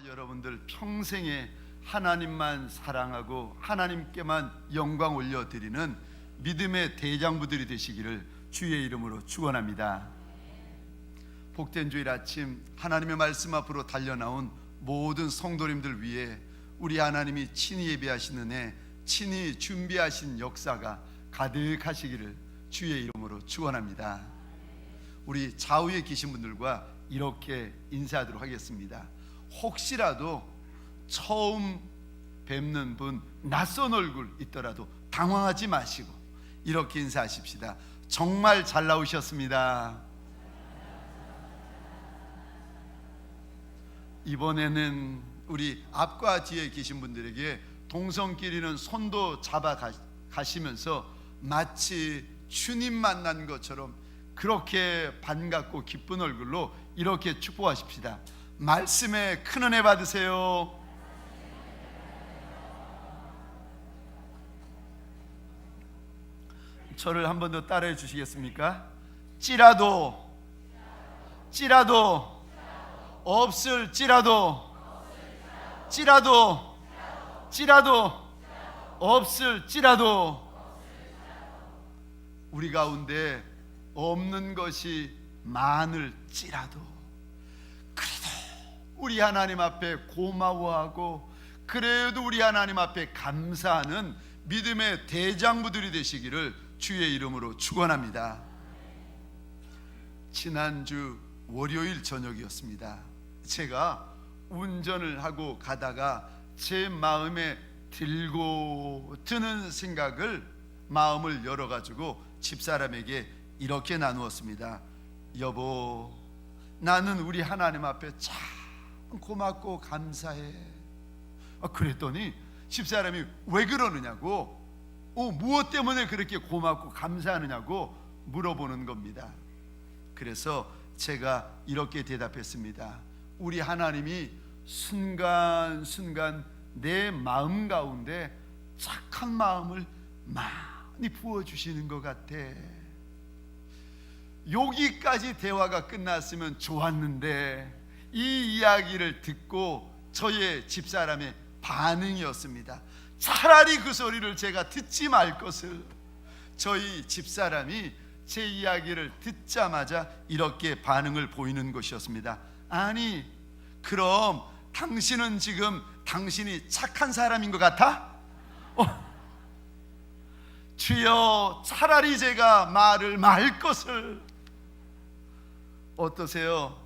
여러분들 평생에 하나님만 사랑하고 하나님께만 영광 올려드리는 믿음의 대장부들이 되시기를 주의 이름으로 축원합니다. 복된 주일 아침 하나님의 말씀 앞으로 달려나온 모든 성도님들 위해 우리 하나님이 친히 예비하신 은혜, 친히 준비하신 역사가 가득하시기를 주의 이름으로 축원합니다. 우리 좌우에 계신 분들과 이렇게 인사하도록 하겠습니다. 혹시라도 처음 뵙는 분, 낯선 얼굴 있더라도 당황하지 마시고 이렇게 인사하십시다. 정말 잘 나오셨습니다. 이번에는 우리 앞과 뒤에 계신 분들에게 동성끼리는 손도 잡아 가시면서 마치 주님 만난 것처럼 그렇게 반갑고 기쁜 얼굴로 이렇게 축복하십시다. 말씀에 큰 은혜 받으세요. 저를 한 번 더 따라해 주시겠습니까? 찌라도 없을지라도 없을지라도 우리 가운데 없는 것이 많을지라도 그래도 우리 하나님 앞에 고마워하고 그래도 우리 하나님 앞에 감사하는 믿음의 대장부들이 되시기를 주의 이름으로 축원합니다. 지난주 월요일 저녁이었습니다. 제가 운전을 하고 가다가 제 마음에 들고 드는 생각을 마음을 열어가지고 집사람에게 이렇게 나누었습니다. 여보, 나는 우리 하나님 앞에 참 고맙고 감사해. 그랬더니 집사람이 왜 그러느냐고, 무엇 때문에 그렇게 고맙고 감사하느냐고 물어보는 겁니다. 그래서 제가 이렇게 대답했습니다. 우리 하나님이 순간순간 내 마음 가운데 착한 마음을 많이 부어주시는 것 같아. 여기까지 대화가 끝났으면 좋았는데 이 이야기를 듣고 저의 집사람의 반응이었습니다. 차라리 그 소리를 제가 듣지 말 것을. 저희 집사람이 제 이야기를 듣자마자 이렇게 반응을 보이는 것이었습니다. 아니, 그럼 당신은 지금 당신이 착한 사람인 것 같아? 주여, 차라리 제가 말을 말 것을. 어떠세요?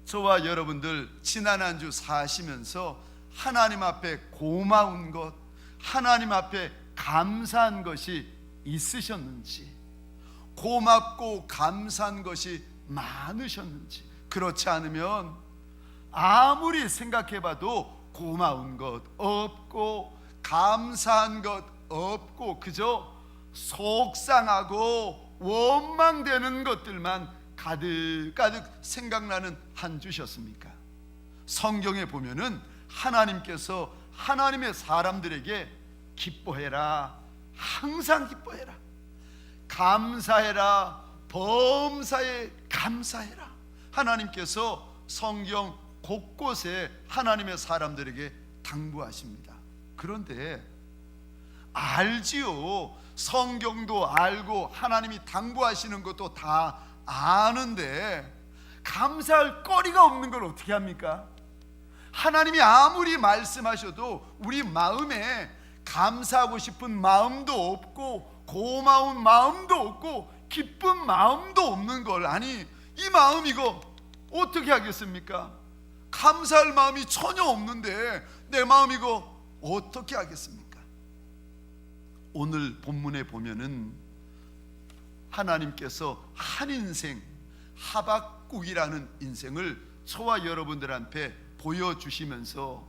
저와 여러분들 지난 한 주 사시면서 하나님 앞에 고마운 것, 하나님 앞에 감사한 것이 있으셨는지, 고맙고 감사한 것이 많으셨는지. 그렇지 않으면 아무리 생각해봐도 고마운 것 없고 감사한 것 없고 그저 속상하고 원망되는 것들만 가득가득 생각나는 한 주셨습니까? 성경에 보면은 하나님께서 하나님의 사람들에게 기뻐해라, 항상 기뻐해라, 감사해라, 범사에 감사해라, 하나님께서 성경 곳곳에 하나님의 사람들에게 당부하십니다. 그런데 알지요. 성경도 알고 하나님이 당부하시는 것도 다 아는데 감사할 거리가 없는 걸 어떻게 합니까? 하나님이 아무리 말씀하셔도 우리 마음에 감사하고 싶은 마음도 없고 고마운 마음도 없고 기쁜 마음도 없는 걸, 아니 이 마음 이거 어떻게 하겠습니까? 감사할 마음이 전혀 없는데 내 마음 이거 어떻게 하겠습니까? 오늘 본문에 보면은 하나님께서 한 인생, 하박국이라는 인생을 저와 여러분들한테 보여주시면서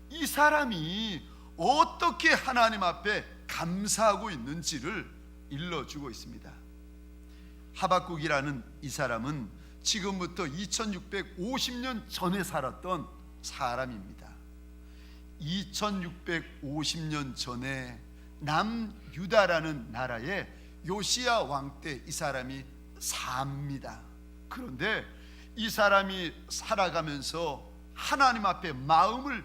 이 사람이 어떻게 하나님 앞에 감사하고 있는지를 일러주고 있습니다. 하박국이라는 이 사람은 지금부터 2650년 전에 살았던 사람입니다. 2650년 전에 남유다라는 나라에 요시야 왕 때 이 사람이 삽니다. 그런데 이 사람이 살아가면서 하나님 앞에 마음을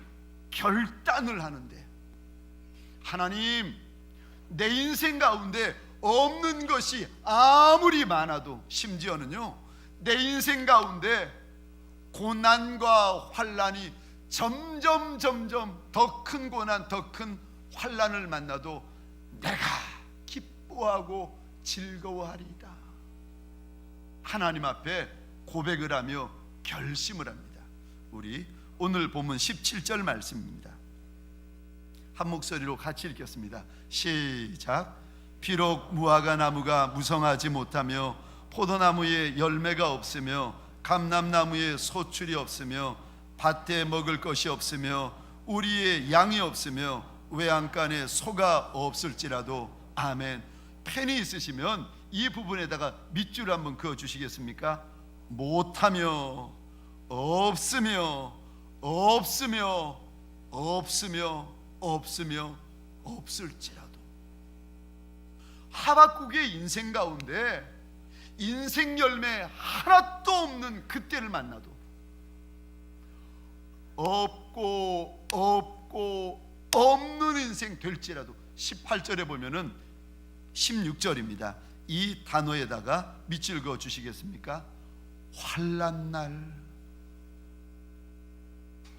결단을 하는데, 하나님, 내 인생 가운데 없는 것이 아무리 많아도, 심지어는요 내 인생 가운데 고난과 환난이 점점 더 큰 고난, 더 큰 환난을 만나도 내가 기뻐하고 즐거워하리이다. 하나님 앞에 고백을 하며 결심을 합니다. 우리 오늘 본문 17절 말씀입니다. 한 목소리로 같이 읽겠습니다. 시작. 비록 무화과 나무가 무성하지 못하며 포도나무에 열매가 없으며 감람나무에 소출이 없으며 밭에 먹을 것이 없으며 우리의 양이 없으며 외양간에 소가 없을지라도. 아멘. 펜이 있으시면 이 부분에다가 밑줄 한번 그어 주시겠습니까? 못하며 없으며 없으며 없으며 없으며 없을지라도. 하박국의 인생 가운데 인생 열매 하나도 없는 그때를 만나도 없고 없는 인생 될지라도. 18절에 보면은 16절입니다. 이 단어에다가 밑줄 그어 주시겠습니까? 환난날.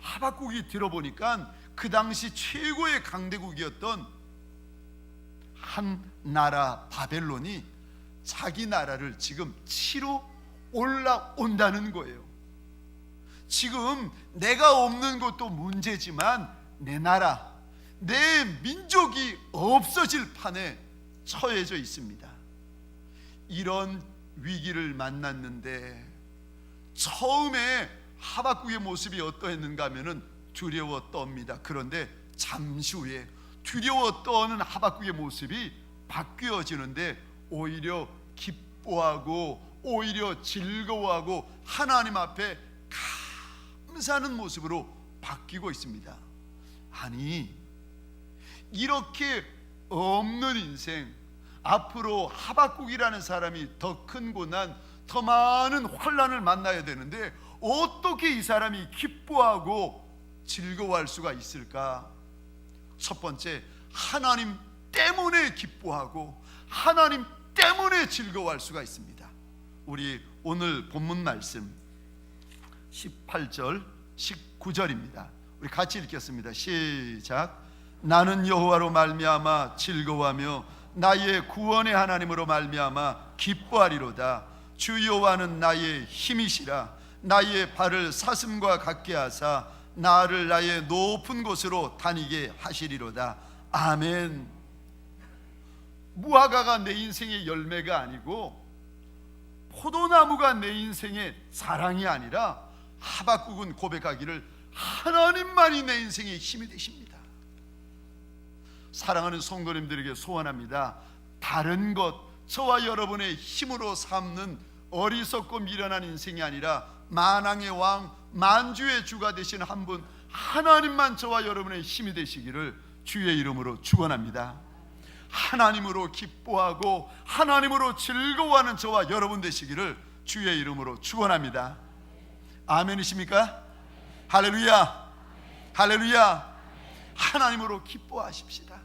하박국이 들어보니까 그 당시 최고의 강대국이었던 한 나라 바벨론이 자기 나라를 지금 치러 올라온다는 거예요. 지금 내가 없는 것도 문제지만 내 나라, 내 민족이 없어질 판에 처해져 있습니다. 이런 위기를 만났는데 처음에 하박국의 모습이 어떠했는가 하면은 두려워 떱니다. 그런데 잠시 후에 두려워 떠는 하박국의 모습이 바뀌어지는데 오히려 기뻐하고 오히려 즐거워하고 하나님 앞에 감사하는 모습으로 바뀌고 있습니다. 아니, 이렇게 없는 인생, 앞으로 하박국이라는 사람이 더 큰 고난, 더 많은 환난을 만나야 되는데 어떻게 이 사람이 기뻐하고 즐거워할 수가 있을까? 첫 번째, 하나님 때문에 기뻐하고 하나님 때문에 즐거워할 수가 있습니다. 우리 오늘 본문 말씀 18절 19절입니다. 우리 같이 읽겠습니다. 시작. 나는 여호와로 말미암아 즐거워하며 나의 구원의 하나님으로 말미암아 기뻐하리로다. 주 여호와는 나의 힘이시라. 나의 발을 사슴과 같게 하사 나를 나의 높은 곳으로 다니게 하시리로다. 아멘. 무화과가 내 인생의 열매가 아니고 포도나무가 내 인생의 사랑이 아니라 하박국은 고백하기를 하나님만이 내 인생의 힘이 되십니다. 사랑하는 성도님들에게 소원합니다. 다른 것, 저와 여러분의 힘으로 삼는 어리석고 미련한 인생이 아니라 만왕의 왕, 만주의 주가 되신 한 분 하나님만 저와 여러분의 힘이 되시기를 주의 이름으로 축원합니다. 하나님으로 기뻐하고 하나님으로 즐거워하는 저와 여러분 되시기를 주의 이름으로 축원합니다. 아멘이십니까? 할렐루야, 할렐루야. 하나님으로 기뻐하십시다.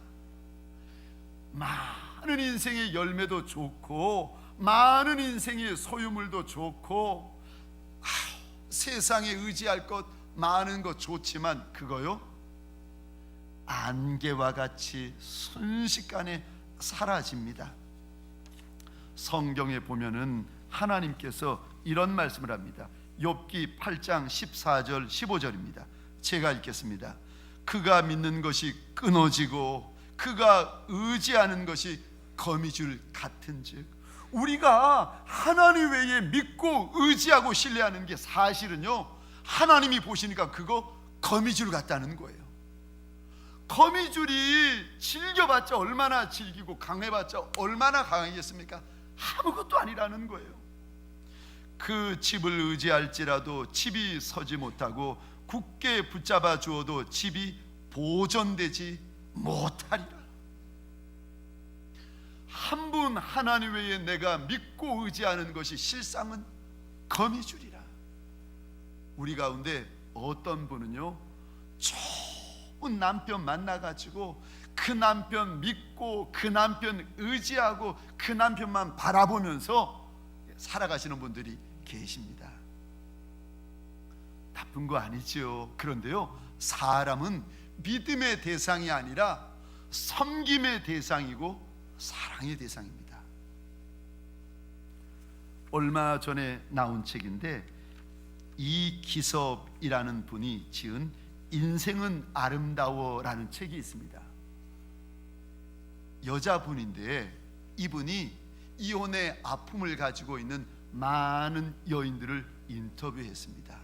많은 인생의 열매도 좋고 많은 인생의 소유물도 좋고 세상에 의지할 것 많은 것 좋지만 그거요, 안개와 같이 순식간에 사라집니다. 성경에 보면은 하나님께서 이런 말씀을 합니다. 욥기 8장 14절 15절입니다. 제가 읽겠습니다. 그가 믿는 것이 끊어지고 그가 의지하는 것이 거미줄 같은즉. 우리가 하나님 외에 믿고 의지하고 신뢰하는 게 사실은요, 하나님이 보시니까 그거 거미줄 같다는 거예요. 거미줄이 질겨봤자 얼마나 질기고 강해봤자 얼마나 강하겠습니까? 아무것도 아니라는 거예요. 그 집을 의지할지라도 집이 서지 못하고 굳게 붙잡아 주어도 집이 보존되지 못하리라. 한 분 하나님 외에 내가 믿고 의지하는 것이 실상은 거미줄이라. 우리 가운데 어떤 분은요, 좋은 남편 만나가지고 그 남편 믿고 그 남편 의지하고 그 남편만 바라보면서 살아가시는 분들이 계십니다. 나쁜 거 아니죠. 그런데요, 사람은 믿음의 대상이 아니라 섬김의 대상이고 사랑의 대상입니다. 얼마 전에 나온 책인데, 이기섭이라는 분이 지은 인생은 아름다워라는 책이 있습니다. 여자분인데 이분이 이혼의 아픔을 가지고 있는 많은 여인들을 인터뷰했습니다.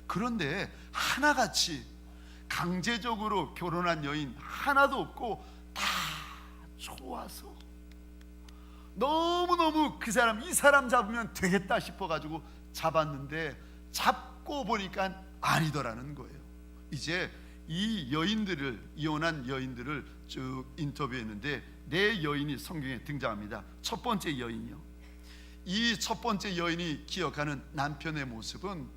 그런데 하나같이 강제적으로 결혼한 여인 하나도 없고 다 좋아서 너무너무 그 사람, 이 사람 잡으면 되겠다 싶어가지고 잡았는데 잡고 보니까 아니더라는 거예요. 이제 이 여인들을, 이혼한 여인들을 쭉 인터뷰했는데 네 여인이 성경에 등장합니다. 첫 번째 여인이요, 이 첫 번째 여인이 기억하는 남편의 모습은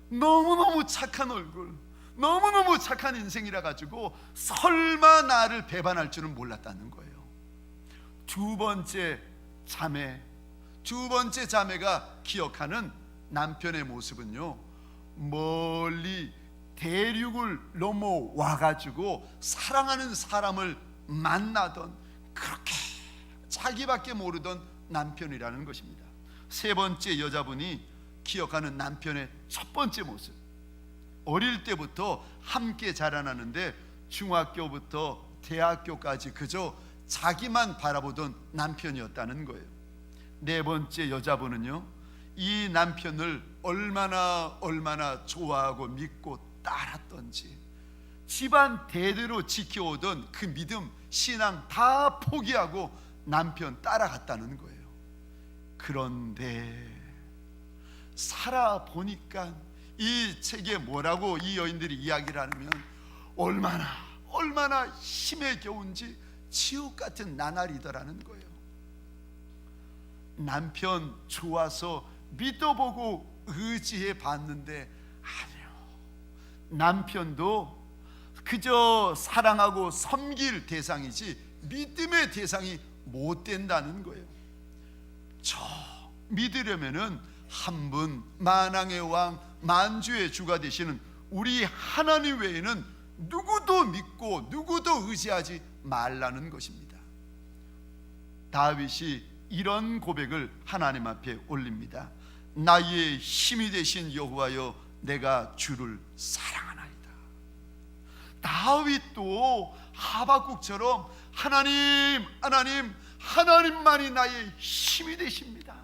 너무너무 착한 얼굴, 너무너무 착한 인생이라 가지고 설마 나를 배반할 줄은 몰랐다는 거예요. 두 번째 자매가 기억하는 남편의 모습은요, 멀리 대륙을 넘어와 가지고 사랑하는 사람을 만나던, 그렇게 자기밖에 모르던 남편이라는 것입니다. 세 번째 여자분이 기억하는 남편의 첫 번째 모습, 어릴 때부터 함께 자라나는데 중학교부터 대학교까지 그저 자기만 바라보던 남편이었다는 거예요. 네 번째 여자분은요, 이 남편을 얼마나 좋아하고 믿고 따랐던지, 집안 대대로 지켜오던 그 믿음, 신앙 다 포기하고 남편 따라갔다는 거예요. 그런데 살아보니까 이 책에 뭐라고 이 여인들이 이야기를 하면, 얼마나 힘에 겨운지 지옥 같은 나날이더라는 거예요. 남편 좋아서 믿어보고 의지해 봤는데 아니요, 남편도 그저 사랑하고 섬길 대상이지 믿음의 대상이 못 된다는 거예요. 저 믿으려면은 한 분, 만왕의 왕, 만주의 주가 되시는 우리 하나님 외에는 누구도 믿고 누구도 의지하지 말라는 것입니다. 다윗이 이런 고백을 하나님 앞에 올립니다. 나의 힘이 되신 여호와여, 내가 주를 사랑하나이다. 다윗도 하박국처럼 하나님만이 나의 힘이 되십니다.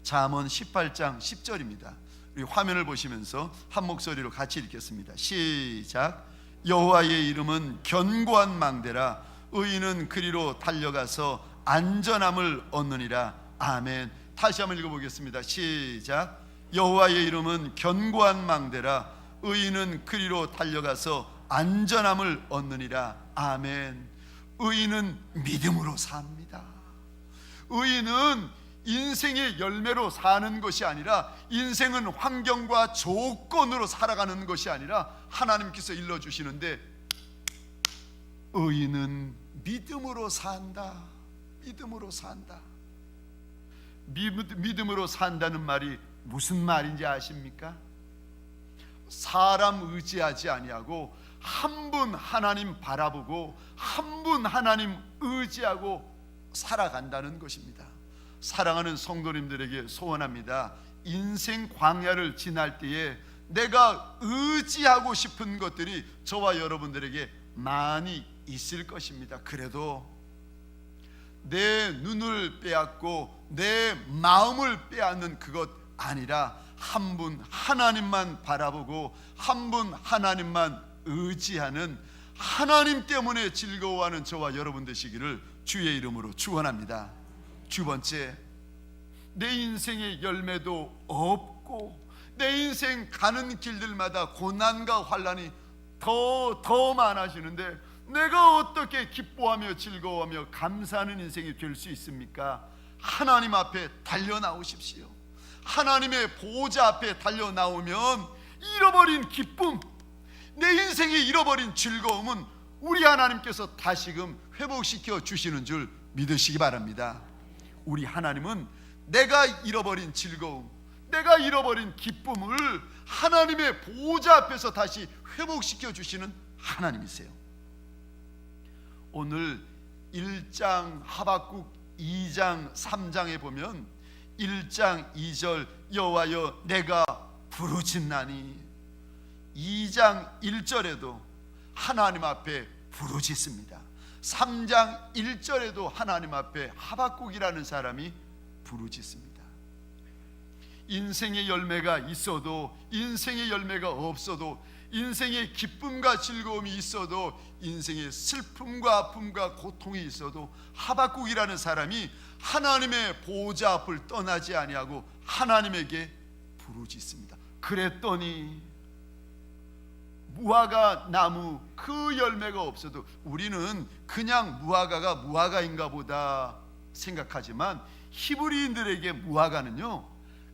잠언 18장 10절입니다. 우리 화면을 보시면서 한 목소리로 같이 읽겠습니다. 시작. 여호와의 이름은 견고한 망대라, 의인은 그리로 달려가서 안전함을 얻느니라. 아멘. 다시 한번 읽어보겠습니다. 시작. 여호와의 이름은 견고한 망대라, 의인은 그리로 달려가서 안전함을 얻느니라. 아멘. 의인은 믿음으로 삽니다. 의인은 인생의 열매로 사는 것이 아니라, 인생은 환경과 조건으로 살아가는 것이 아니라 하나님께서 일러주시는데, 의인은 믿음으로 산다. 믿음으로 산다. 믿음으로 산다는 말이 무슨 말인지 아십니까? 사람 의지하지 아니하고 한 분 하나님 바라보고 한 분 하나님 의지하고 살아간다는 것입니다. 사랑하는 성도님들에게 소원합니다. 인생 광야를 지날 때에 내가 의지하고 싶은 것들이 저와 여러분들에게 많이 있을 것입니다. 그래도 내 눈을 빼앗고 내 마음을 빼앗는 그것 아니라 한 분 하나님만 바라보고 한 분 하나님만 의지하는, 하나님 때문에 즐거워하는 저와 여러분 되시기를 주의 이름으로 축원합니다. 두 번째, 내 인생의 열매도 없고 내 인생 가는 길들마다 고난과 환난이 더 많아지는데 내가 어떻게 기뻐하며 즐거워하며 감사하는 인생이 될 수 있습니까? 하나님 앞에 달려나오십시오. 하나님의 보호자 앞에 달려 나오면 잃어버린 기쁨, 내 인생에 잃어버린 즐거움은 우리 하나님께서 다시금 회복시켜 주시는 줄 믿으시기 바랍니다. 우리 하나님은 내가 잃어버린 즐거움, 내가 잃어버린 기쁨을 하나님의 보호자 앞에서 다시 회복시켜 주시는 하나님이세요. 오늘 1장 하박국 2장 3장에 보면 1장 2절 여호와여 내가 부르짖나니, 2장 1절에도 하나님 앞에 부르짖습니다. 3장 1절에도 하나님 앞에 하박국이라는 사람이 부르짖습니다. 인생의 열매가 있어도, 인생의 열매가 없어도, 인생의 기쁨과 즐거움이 있어도, 인생의 슬픔과 아픔과 고통이 있어도 하박국이라는 사람이 하나님의 보호자 앞을 떠나지 아니하고 하나님에게 부르짖습니다. 그랬더니 무화과 나무 그 열매가 없어도 우리는 그냥 무화과가 무화과인가 보다 생각하지만 히브리인들에게 무화과는요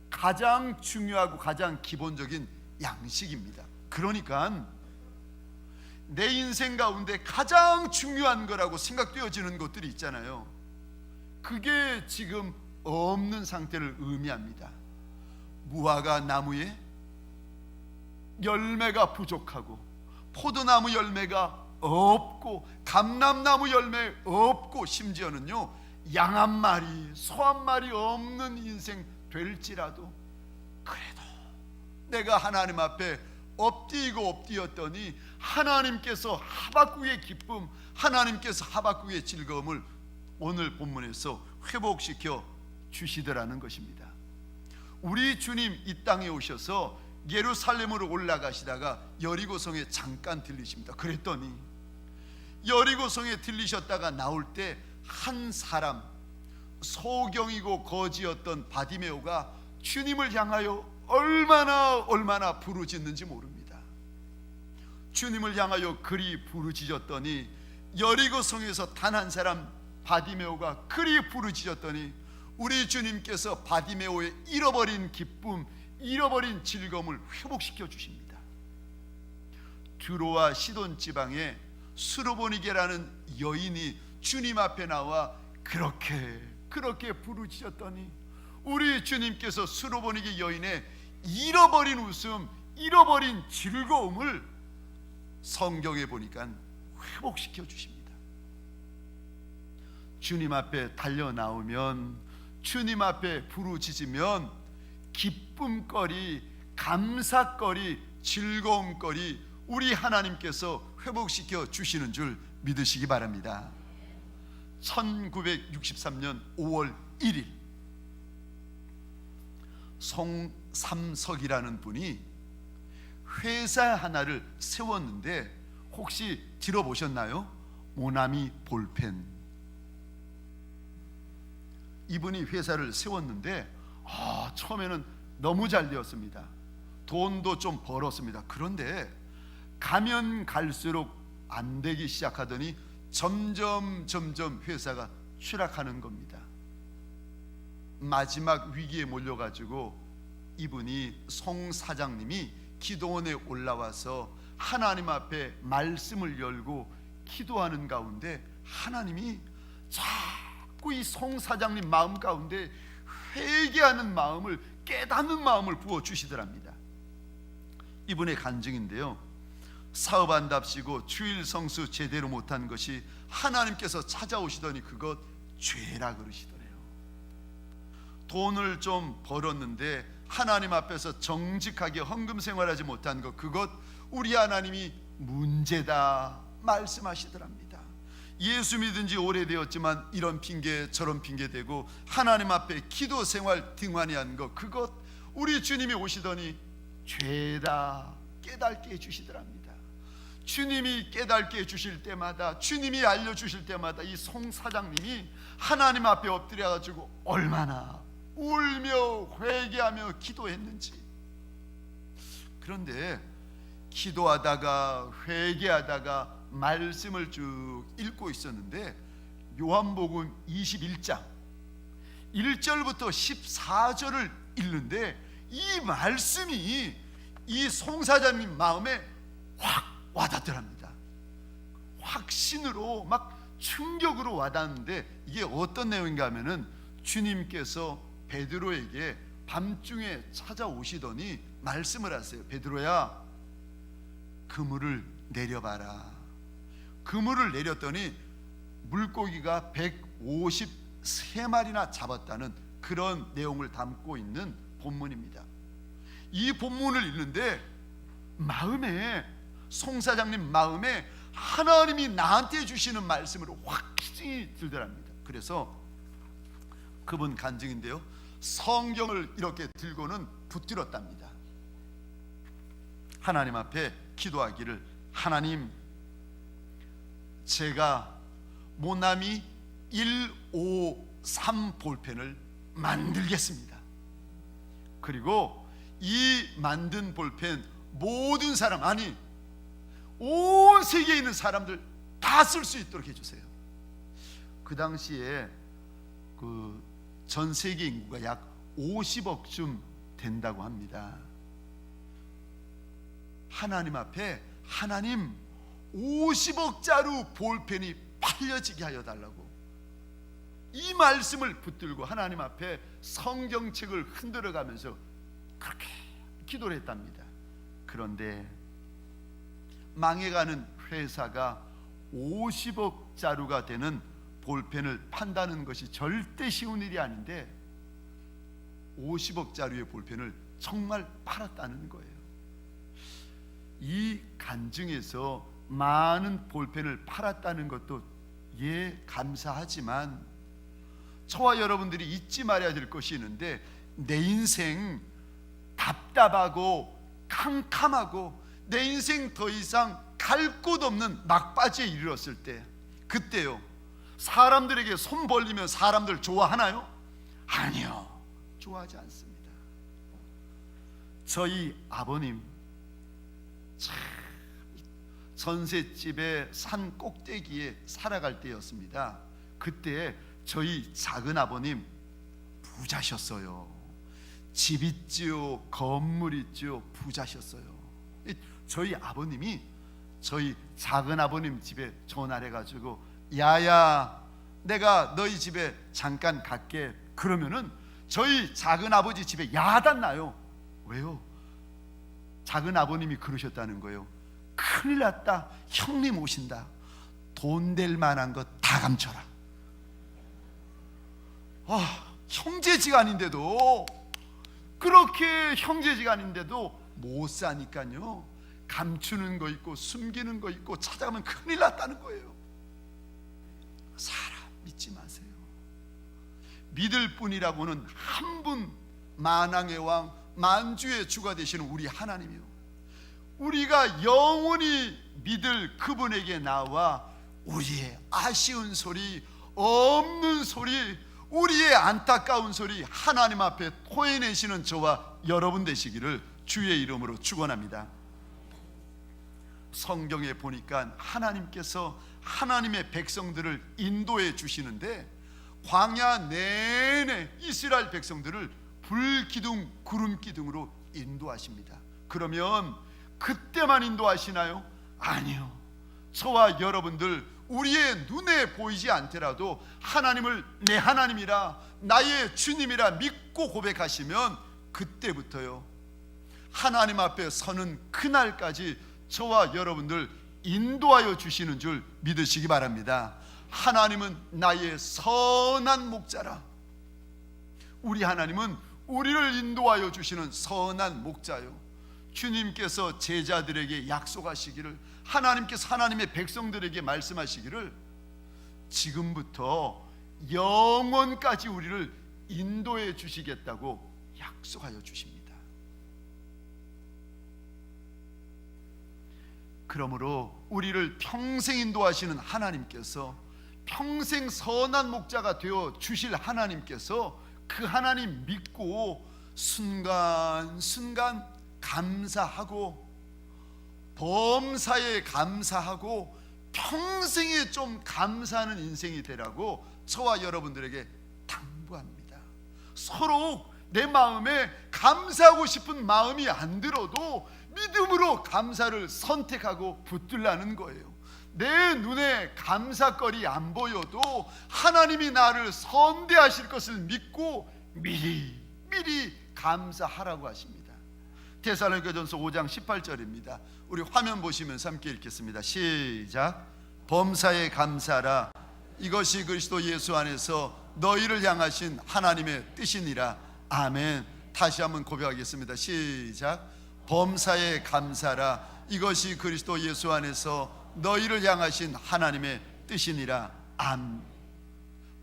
가장 중요하고 가장 기본적인 양식입니다. 그러니까 내 인생 가운데 가장 중요한 거라고 생각되어지는 것들이 있잖아요. 그게 지금 없는 상태를 의미합니다. 무화과 나무에 열매가 부족하고, 포도나무 열매가 없고, 감람나무 열매 없고, 심지어는요 양 한 마리, 소 한 마리 없는 인생 될지라도 그래도 내가 하나님 앞에 엎드리고 엎드렸더니 하나님께서 하박국의 기쁨, 하나님께서 하박국의 즐거움을 오늘 본문에서 회복시켜 주시더라는 것입니다. 우리 주님 이 땅에 오셔서 예루살렘으로 올라가시다가 여리고성에 잠깐 들리십니다. 그랬더니 여리고성에 들리셨다가 나올 때 한 사람, 소경이고 거지였던 바디메오가 주님을 향하여 얼마나 부르짖는지 모릅니다. 주님을 향하여 그리 부르짖었더니 여리고성에서 단 한 사람 바디메오가 그리 부르짖었더니 우리 주님께서 바디메오의 잃어버린 기쁨, 잃어버린 즐거움을 회복시켜 주십니다. 두로와 시돈 지방에 수르보니게라는 여인이 주님 앞에 나와 그렇게 부르짖었더니 우리 주님께서 수르보니게 여인의 잃어버린 웃음, 잃어버린 즐거움을 성경에 보니까 회복시켜 주십니다. 주님 앞에 달려 나오면, 주님 앞에 부르짖으면 기쁨거리, 감사거리, 즐거움거리 우리 하나님께서 회복시켜 주시는 줄 믿으시기 바랍니다. 1963년 5월 1일 송삼석이라는 분이 회사 하나를 세웠는데 혹시 들어보셨나요? 모나미 볼펜. 이분이 회사를 세웠는데 처음에는 너무 잘 되었습니다. 돈도 좀 벌었습니다. 그런데 가면 갈수록 안 되기 시작하더니 점점 회사가 추락하는 겁니다. 마지막 위기에 몰려가지고 이분이 송 사장님이 기도원에 올라와서 하나님 앞에 말씀을 열고 기도하는 가운데 하나님이 자꾸 이 송 사장님 마음 가운데 회개하는 마음을, 깨닫는 마음을 부어주시더랍니다. 이분의 간증인데요, 사업한답시고 주일 성수 제대로 못한 것이 하나님께서 찾아오시더니 그것 죄라 그러시더래요. 돈을 좀 벌었는데 하나님 앞에서 정직하게 헌금 생활하지 못한 것, 그것 우리 하나님이 문제다 말씀하시더랍니다. 예수 믿은 지 오래되었지만 이런 핑계 저런 핑계 대고 하나님 앞에 기도 생활 등한히한 것, 그것 우리 주님이 오시더니 죄다 깨닫게 해주시더랍니다. 주님이 깨닫게 해주실 때마다, 주님이 알려주실 때마다 이 송 사장님이 하나님 앞에 엎드려가지고 얼마나 울며 회개하며 기도했는지. 그런데 기도하다가 회개하다가 말씀을 쭉 읽고 있었는데 요한복음 21장 1절부터 14절을 읽는데 이 말씀이 이 송사장님 마음에 확 와닿더랍니다. 확신으로 막 충격으로 와닿는데 이게 어떤 내용인가 하면은 주님께서 베드로에게 밤중에 찾아오시더니 말씀을 하세요. 베드로야, 그물을 내려봐라. 그물을 내렸더니 물고기가 153마리나 잡았다는 그런 내용을 담고 있는 본문입니다. 이 본문을 읽는데 마음에, 송사장님 마음에 하나님이 나한테 주시는 말씀으로 확신이 들더랍니다. 그래서 그분 간증인데요, 성경을 이렇게 들고는 붙들었답니다. 하나님 앞에 기도하기를, 하나님, 제가 모나미 153 볼펜을 만들겠습니다. 그리고 이 만든 볼펜 모든 사람, 아니 온 세계에 있는 사람들 다 쓸 수 있도록 해주세요. 그 당시에 그 전 세계 인구가 약 50억쯤 된다고 합니다. 하나님 앞에, 하나님 50억짜리 볼펜이 팔려지게 하여 달라고 이 말씀을 붙들고 하나님 앞에 성경책을 흔들어가면서 그렇게 기도를 했답니다. 그런데 망해가는 회사가 50억짜리가 되는 볼펜을 판다는 것이 절대 쉬운 일이 아닌데 50억짜리의 볼펜을 정말 팔았다는 거예요. 이 간증에서 많은 볼펜을 팔았다는 것도 감사하지만 저와 여러분들이 잊지 말아야 될 것이 있는데, 내 인생 답답하고 캄캄하고 내 인생 더 이상 갈 곳 없는 막바지에 이르렀을 때, 그때요, 사람들에게 손 벌리면 사람들 좋아하나요? 아니요, 좋아하지 않습니다. 저희 아버님 참 전셋집의 산 꼭대기에 살아갈 때였습니다. 그때 저희 작은 아버님 부자셨어요. 집 있지요, 건물 있지요, 부자셨어요. 저희 아버님이 저희 작은 아버님 집에 전화를 해가지고, 야야, 내가 너희 집에 잠깐 갈게. 그러면은 저희 작은 아버지 집에 야단 나요. 왜요? 작은 아버님이 그러셨다는 거예요. 큰일 났다, 형님 오신다. 돈 될 만한 것 다 감춰라. 형제지간인데도, 그렇게 형제지간인데도 못 사니까요, 감추는 거 있고 숨기는 거 있고 찾아가면 큰일 났다는 거예요. 사람 믿지 마세요. 믿을 분이라고는 한 분, 만왕의 왕, 만주의 주가 되시는 우리 하나님이요, 우리가 영원히 믿을 그분에게 나와 우리의 아쉬운 소리, 없는 소리, 우리의 안타까운 소리 하나님 앞에 토해내시는 저와 여러분 되시기를 주의 이름으로 축원합니다. 성경에 보니까 하나님께서 하나님의 백성들을 인도해 주시는데, 광야 내내 이스라엘 백성들을 불기둥 구름기둥으로 인도하십니다. 그러면 그때만 인도하시나요? 아니요. 저와 여러분들, 우리의 눈에 보이지 않더라도 하나님을 내 하나님이라, 나의 주님이라 믿고 고백하시면 그때부터요, 하나님 앞에 서는 그날까지 저와 여러분들 인도하여 주시는 줄 믿으시기 바랍니다. 하나님은 나의 선한 목자라. 우리 하나님은 우리를 인도하여 주시는 선한 목자요. 주님께서 제자들에게 약속하시기를, 하나님께서 하나님의 백성들에게 말씀하시기를, 지금부터 영원까지 우리를 인도해 주시겠다고 약속하여 주십니다. 그러므로 우리를 평생 인도하시는 하나님께서, 평생 선한 목자가 되어 주실 하나님께서, 그 하나님 믿고 순간순간 감사하고 범사에 감사하고 평생에 좀 감사하는 인생이 되라고 저와 여러분들에게 당부합니다. 서로 내 마음에 감사하고 싶은 마음이 안 들어도 믿음으로 감사를 선택하고 붙들라는 거예요. 내 눈에 감사거리 안 보여도 하나님이 나를 선대하실 것을 믿고 미리 감사하라고 하십니다. 데살로니가전서 5장 18절입니다. 우리 화면 보시면서 함께 읽겠습니다. 시작. 범사에 감사하라. 이것이 그리스도 예수 안에서 너희를 향하신 하나님의 뜻이니라. 아멘. 다시 한번 고백하겠습니다. 시작. 범사에 감사하라. 이것이 그리스도 예수 안에서 너희를 향하신 하나님의 뜻이니라. 아멘.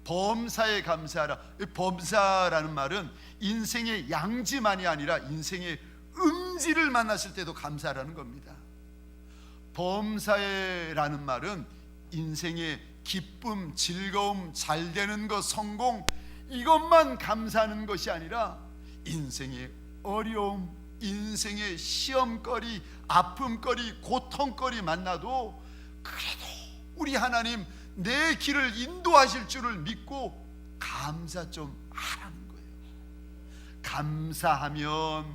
범사에 감사하라. 범사라는 말은 인생의 양지만이 아니라 인생의 음지를 만났을 때도 감사라는 겁니다. 범사에라는 말은 인생의 기쁨, 즐거움, 잘 되는 것, 성공, 이것만 감사하는 것이 아니라 인생의 어려움, 인생의 시험거리, 아픔거리, 고통거리 만나도 그래도 우리 하나님 내 길을 인도하실 줄을 믿고 감사 좀 하라는 거예요. 감사하면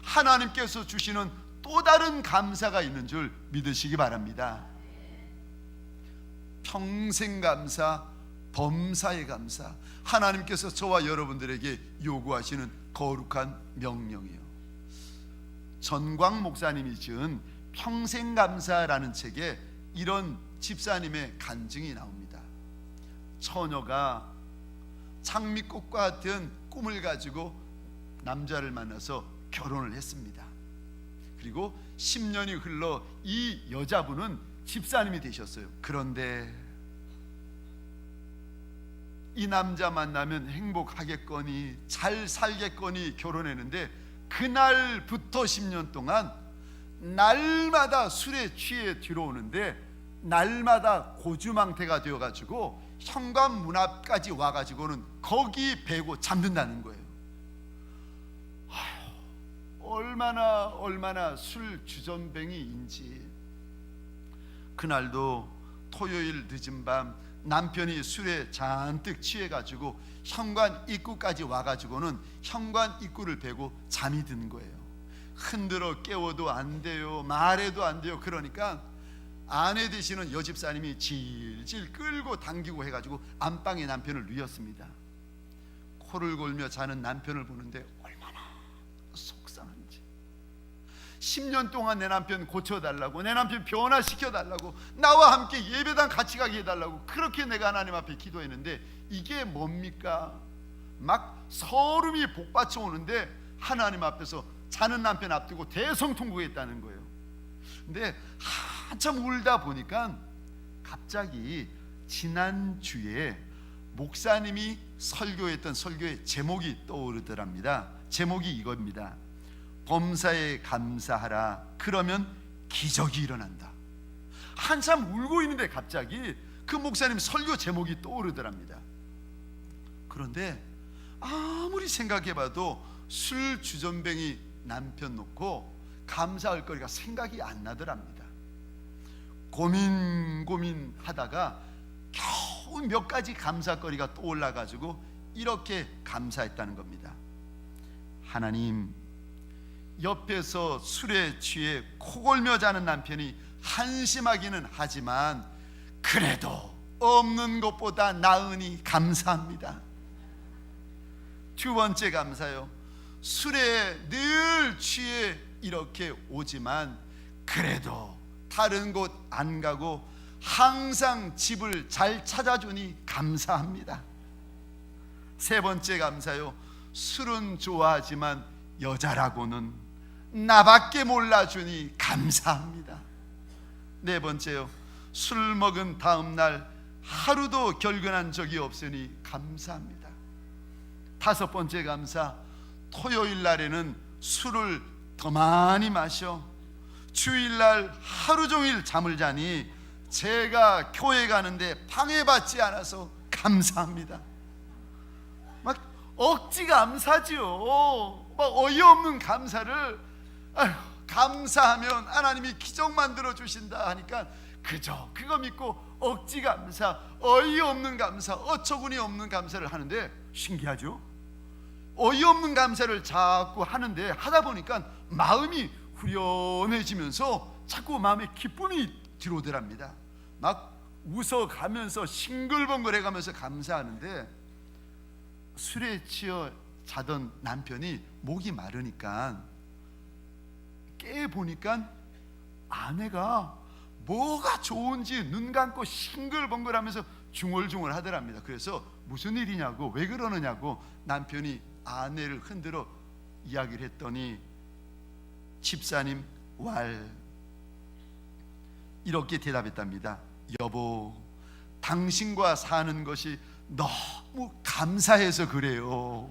하나님께서 주시는 또 다른 감사가 있는 줄 믿으시기 바랍니다. 평생 감사, 범사의 감사, 하나님께서 저와 여러분들에게 요구하시는 거룩한 명령이에요. 전광 목사님이 지은 평생 감사라는 책에 이런 집사님의 간증이 나옵니다. 처녀가 장미꽃과 같은 꿈을 가지고 남자를 만나서 결혼을 했습니다. 그리고 10년이 흘러 이 여자분은 집사님이 되셨어요. 그런데 이 남자 만나면 행복하겠거니 잘 살겠거니 결혼했는데 그날부터 10년 동안 날마다 술에 취해 들어오는데 날마다 고주망태가 되어가지고 현관 문 앞까지 와가지고는 거기 베고 잠든다는 거예요. 얼마나 술 주전뱅이인지. 그날도 토요일 늦은 밤 남편이 술에 잔뜩 취해가지고 현관 입구까지 와가지고는 현관 입구를 베고 잠이 든 거예요. 흔들어 깨워도 안 돼요, 말해도 안 돼요. 그러니까 아내 되시는 여집사님이 질질 끌고 당기고 해가지고 안방에 남편을 누였습니다. 코를 골며 자는 남편을 보는데 얼마나 속상한지. 10년 동안 내 남편 고쳐달라고, 내 남편 변화시켜달라고, 나와 함께 예배당 같이 가게 해달라고 그렇게 내가 하나님 앞에 기도했는데 이게 뭡니까? 막 서름이 복받쳐 오는데 하나님 앞에서 자는 남편 앞두고 대성통곡했다는 거예요. 근데 한참 울다 보니까 갑자기 지난주에 목사님이 설교했던 설교의 제목이 떠오르더랍니다. 제목이 이겁니다. 범사에 감사하라. 그러면 기적이 일어난다. 한참 울고 있는데 갑자기 그 목사님 설교 제목이 떠오르더랍니다. 그런데 아무리 생각해봐도 술 주전뱅이 남편 놓고 감사할 거리가 생각이 안 나더랍니다. 고민하다가 겨우 몇 가지 감사거리가 떠올라가지고 이렇게 감사했다는 겁니다. 하나님, 옆에서 술에 취해 코골며 자는 남편이 한심하기는 하지만 그래도 없는 것보다 나으니 감사합니다. 두 번째 감사요. 술에 늘 취해 이렇게 오지만 그래도 다른 곳 안 가고 항상 집을 잘 찾아주니 감사합니다. 세 번째 감사요. 술은 좋아하지만 여자라고는 나밖에 몰라주니 감사합니다. 네 번째요. 술 먹은 다음 날 하루도 결근한 적이 없으니 감사합니다. 다섯 번째 감사. 토요일 날에는 술을 더 많이 마셔 주일날 하루 종일 잠을 자니 제가 교회 가는데 방해받지 않아서 감사합니다. 막 억지 감사지요. 막 어이없는 감사를 감사하면 하나님이 기적 만들어 주신다 하니까 그저 그거 믿고 억지 감사, 어이없는 감사, 어처구니 없는 감사를 하는데 신기하죠? 어이없는 감사를 자꾸 하는데 하다 보니까 마음이 후련해지면서 자꾸 마음에 기쁨이 들어오더랍니다. 막 웃어가면서 싱글벙글해가면서 감사하는데 술에 취해 자던 남편이 목이 마르니까 깨보니까 아내가 뭐가 좋은지 눈 감고 싱글벙글하면서 중얼중얼 하더랍니다. 그래서 무슨 일이냐고, 왜 그러느냐고 남편이 아내를 흔들어 이야기를 했더니 집사님 이렇게 대답했답니다. 여보, 당신과 사는 것이 너무 감사해서 그래요.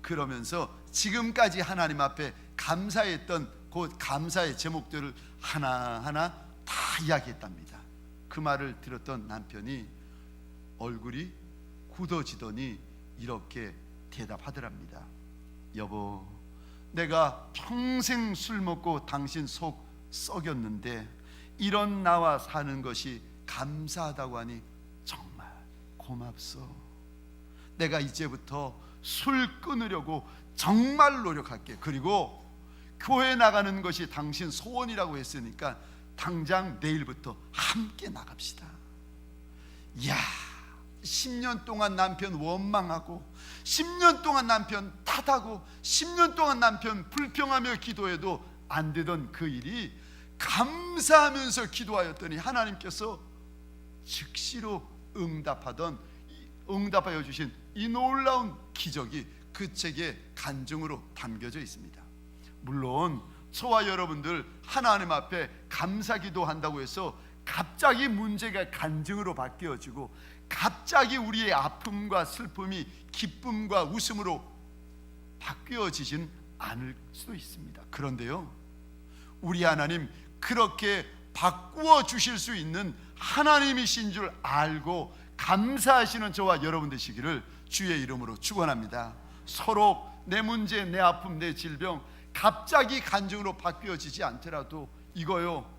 그러면서 지금까지 하나님 앞에 감사했던 그 감사의 제목들을 하나하나 다 이야기했답니다. 그 말을 들었던 남편이 얼굴이 굳어지더니 이렇게 대답하더랍니다. 여보, 내가 평생 술 먹고 당신 속 썩였는데 이런 나와 사는 것이 감사하다고 하니 정말 고맙소. 내가 이제부터 술 끊으려고 정말 노력할게. 그리고 교회 나가는 것이 당신 소원이라고 했으니까 당장 내일부터 함께 나갑시다. 이야, 10년 동안 남편 원망하고 10년 동안 남편 탓하고 10년 동안 남편 불평하며 기도해도 안 되던 그 일이 감사하면서 기도하였더니 하나님께서 즉시로 응답하여 주신 이 놀라운 기적이 그 책의 간증으로 담겨져 있습니다. 물론 저와 여러분들 하나님 앞에 감사 기도한다고 해서 갑자기 문제가 간증으로 바뀌어지고 갑자기 우리의 아픔과 슬픔이 기쁨과 웃음으로 바뀌어지진 않을 수도 있습니다. 그런데요, 우리 하나님 그렇게 바꾸어 주실 수 있는 하나님이신 줄 알고 감사하시는 저와 여러분 되시기를 주의 이름으로 축원합니다. 서로 내 문제, 내 아픔, 내 질병 갑자기 간증으로 바뀌어지지 않더라도 이거요,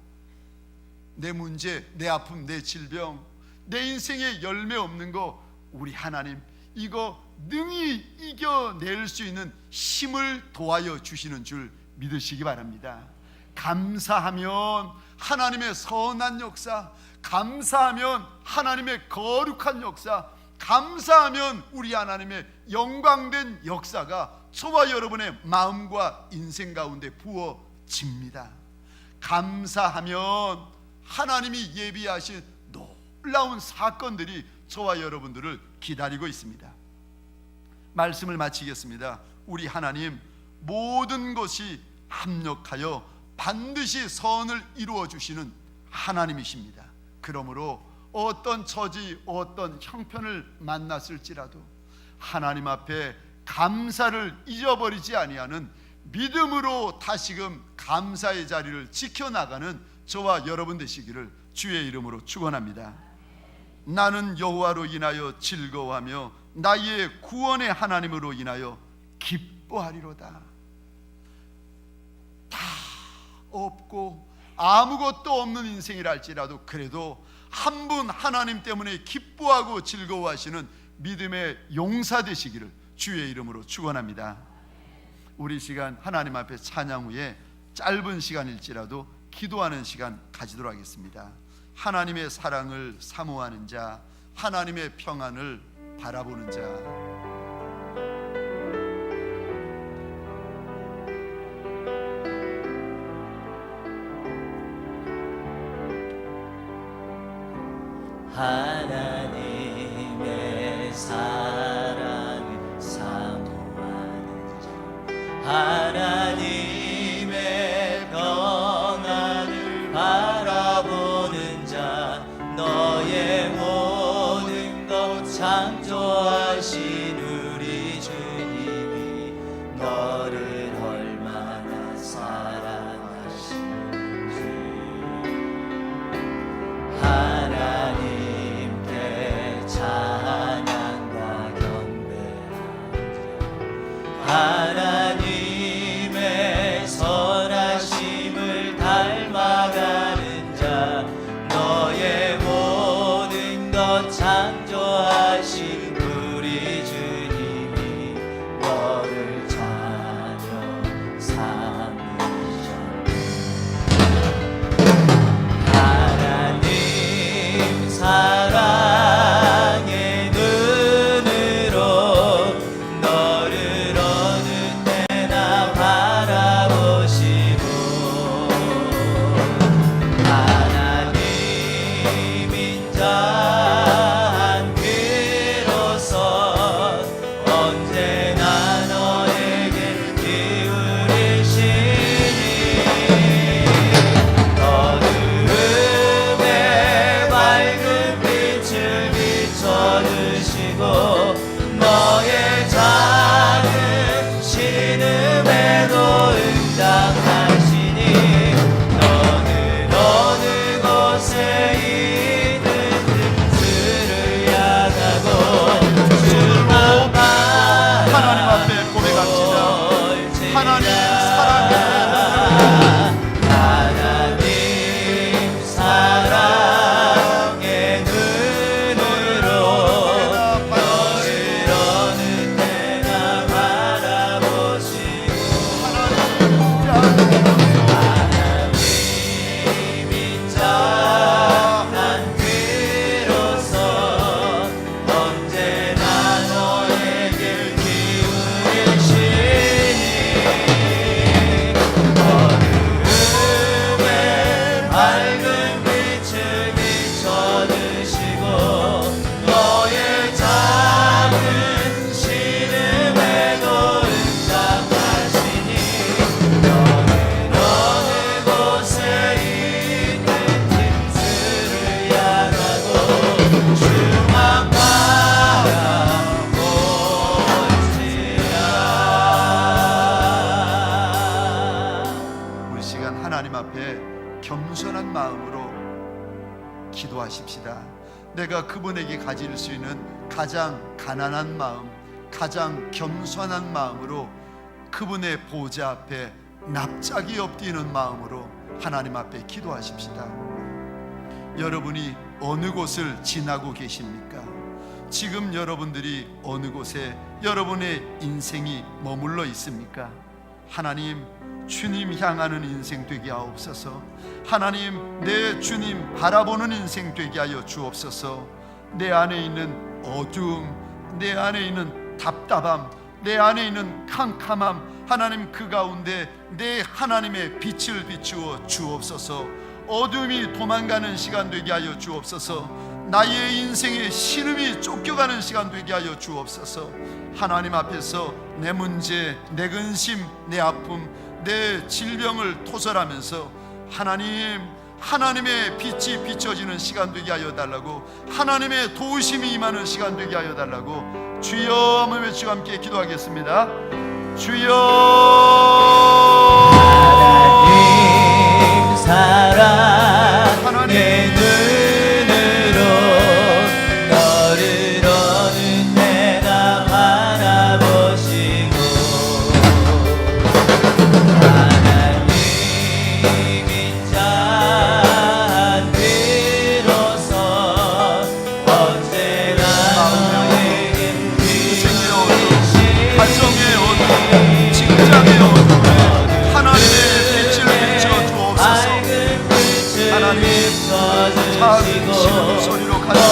내 문제, 내 아픔, 내 질병, 내 인생에 열매 없는 거 우리 하나님 이거 능히 이겨낼 수 있는 힘을 도와여 주시는 줄 믿으시기 바랍니다. 감사하면 하나님의 선한 역사, 감사하면 하나님의 거룩한 역사, 감사하면 우리 하나님의 영광된 역사가 저와 여러분의 마음과 인생 가운데 부어집니다. 감사하면 하나님이 예비하신 놀라운 사건들이 저와 여러분들을 기다리고 있습니다. 말씀을 마치겠습니다. 우리 하나님 모든 것이 합력하여 반드시 선을 이루어 주시는 하나님이십니다. 그러므로 어떤 처지, 어떤 형편을 만났을지라도 하나님 앞에 감사를 잊어버리지 아니하는 믿음으로 다시금 감사의 자리를 지켜나가는 저와 여러분 되시기를 주의 이름으로 축원합니다. 나는 여호와로 인하여 즐거워하며 나의 구원의 하나님으로 인하여 기뻐하리로다. 다 없고 아무것도 없는 인생이랄지라도 그래도 한 분 하나님 때문에 기뻐하고 즐거워하시는 믿음의 용사 되시기를 주의 이름으로 축원합니다. 우리 시간 하나님 앞에 찬양 후에 짧은 시간일지라도 기도하는 시간 가지도록 하겠습니다. 하나님의 사랑을 사모하는 자, 하나님의 평안을 바라보는 자, 하나님의 사랑을 사모하는 자, 하나님의 평안을 바라보는 자, 너의 모든 것 창조하신 우리 주님이 너를 얼마나 사랑하시는지 하나님께 찬양과 하나님 앞에 겸손한 마음으로 기도하십시다. 내가 그분에게 가질 수 있는 가장 가난한 마음, 가장 겸손한 마음으로 그분의 보좌 앞에 납작이 엎드리는 마음으로 하나님 앞에 기도하십시다. 여러분이 어느 곳을 지나고 계십니까? 지금 여러분들이 어느 곳에 여러분의 인생이 머물러 있습니까? 하나님, 주님 향하는 인생 되게 하옵소서. 하나님, 내 주님 바라보는 인생 되게 하여 주옵소서. 내 안에 있는 어두움, 내 안에 있는 답답함, 내 안에 있는 캄캄함, 하나님 그 가운데 내 하나님의 빛을 비추어 주옵소서. 어둠이 도망가는 시간 되게 하여 주옵소서. 나의 인생의 신음이 쫓겨가는 시간 되게 하여 주옵소서. 하나님 앞에서 내 문제, 내 근심, 내 아픔, 내 질병을 토설하면서 하나님의 빛이 비춰지는 시간 되게 하여 달라고, 하나님의 도우심이 임하는 시간 되게 하여 달라고 주여 하며 주와 함께 기도하겠습니다. 주여. 하나님 사랑의 눈으로 너를 어느 때나 바라보시고, 하나님이 짠 비로소 언제나 너에게 비우시니 가정의 어둠, 직장의 어둠, 하나님의 빛을 비춰 주옵소서. 하나님, 작은 신음 소리로 가득한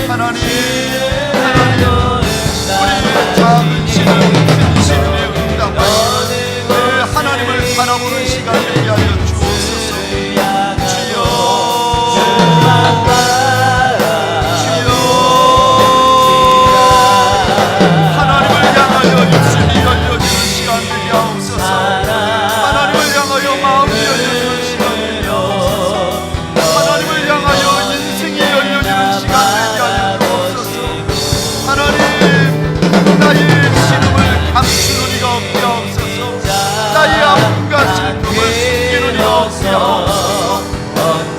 하나님, 우리의 작은 신음, 큰 신음에 응답하시고 그 하나님을 바라보는 시간 되게 하여 주옵소서. 주여, 하나님을 향하여 입술이 열려지는 시간 되게 하옵소서. 하나님을 향하여 마음이 열려지는 시간 되게 하옵소서. 하나님을 향하여 인생이 열려지는 시간 되게 하여 주옵소서. 하나님, 나의 신음을 감추는 이가 없게 하옵소서. 나의 아픔과 슬픔을 숨기는 이가 없게 하옵소서.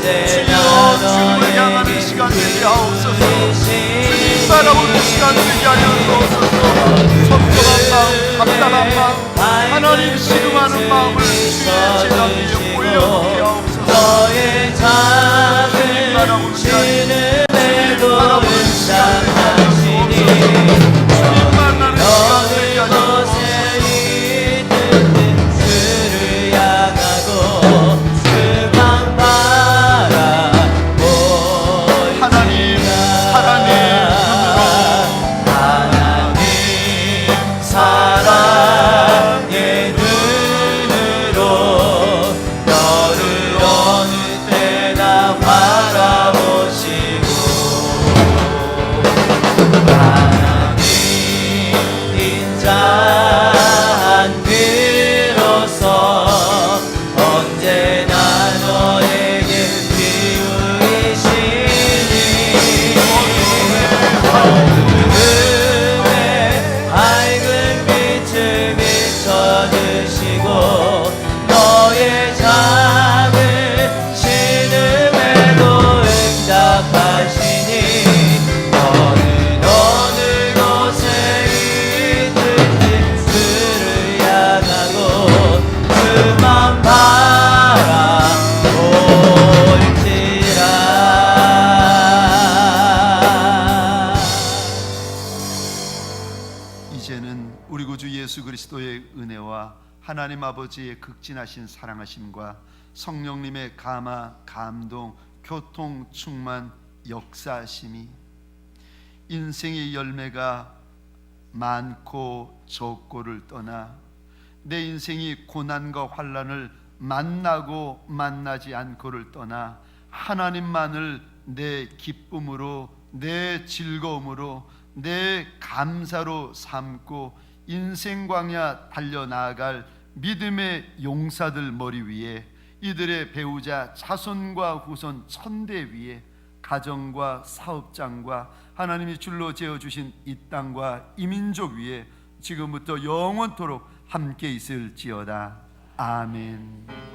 주여, 주님을 향하는 시간 되게 하옵소서. 주님 바라보는 시간 되게 하여 주옵소서. 섭섭한 마음, 답답한 마음, 하나님 신음하는 마음을 주의 제자 위에 올려놓게 하옵소서. 너의 작은 바라보는 시간, 신음에도 바라보는 시간 되게 하여 응답하시니 주님 만나는 시간 되게 하여 곳에 있는 그를 향하고 그만 바라보리라. 하나님 사랑의 눈으로 너를 어느 때나 바라보시고, 하나님 인자한 비로소 언제나 너에게 비우이시니 어둠에 밝은 빛을 비춰주시고 너의 작은 신음에도 응답하시니 너는 어느 곳에 있든지 그를 향하고 그만 바라볼지라. 이제는 우리 구주 예수 그리스도의 은혜와 하나님 아버지의 극진하신 사랑하심과 성령님의 감화, 감동, 교통, 충만, 역사하심이 인생의 열매가 많고 적고를 떠나 내 인생이 고난과 환난을 만나고 만나지 않고를 떠나 하나님만을 내 기쁨으로, 내 즐거움으로, 내 감사로 삼고 인생 광야 달려나아갈 믿음의 용사들 머리 위에 이들의 배우자 자손과 후손 천대 위에 가정과 사업장과 하나님이 줄로 재어주신 이 땅과 이 민족 위에 지금부터 영원토록 함께 있을지어다. 아멘.